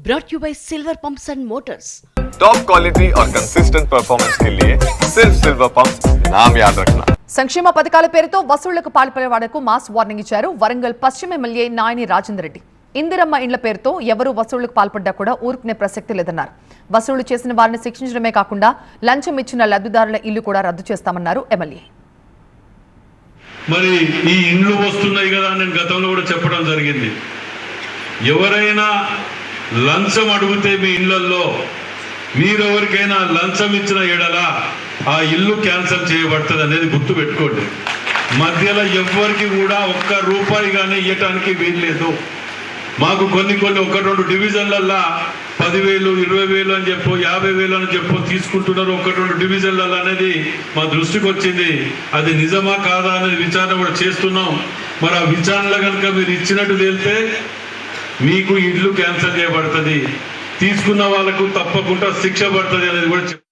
brought you by Silver Pumps and Motors. Top quality और consistent performance के लिए सिर्फ सिल्वर पंप्स नाम याद रखना। సంక్షేమ పథకాల పేరుతో వసూళ్లకు పాల్పడేవాళ్లకు మాస్ వార్నింగ్ ఇచ్చారు వరంగల్ పశ్చిమ ఎమ్మెల్యే నాయని రాజేందర్ రెడ్డి. ఇందిరమ్మ ఇండ్ల పేరుతో ఎవరు వసూళ్లకు పాల్పడ్డా కూడా ఊరుకునే ప్రసక్తి లేదన్నారు. వసూళ్లు చేసిన వారిని శిక్షించడమే కాకుండా లంచం ఇచ్చిన లబ్ధిదారుల ఇల్లు కూడా రద్దు చేస్తామన్నారు ఎమ్మెల్యే. మరి ఈ ఇండ్లు వస్తున్నాయి కదా నేను గతంలో కూడా చెప్పడం జరిగింది. ఎవరైనా లంచం అడిగితే మీ ఇళ్లలో మీరెవరికైనా లంచం ఇచ్చిన ఎడల ఆ ఇల్లు క్యాన్సిల్ చేయబడుతుంది అనేది గుర్తు పెట్టుకోండి. మధ్యలో ఎవ్వరికి కూడా ఒక్క రూపాయి కానీ ఇవ్వటానికి వీల్లేదు. మాకు కొన్ని ఒక రెండు డివిజన్లల్లో 10,000 20,000 అని చెప్పు 50,000 అని చెప్పు తీసుకుంటున్నారు. ఒక రెండు డివిజన్లలో అనేది మా దృష్టికి వచ్చింది. అది నిజమా కాదా అనేది విచారణ కూడా చేస్తున్నాం. మరి ఆ విచారణలో కనుక మీరు ఇచ్చినట్టు తేలితే మీకు ఇల్లు క్యాన్సిల్ చేయబడుతుంది, తీసుకున్న వాళ్ళకు తప్పకుండా శిక్ష పడుతుంది అనేది కూడా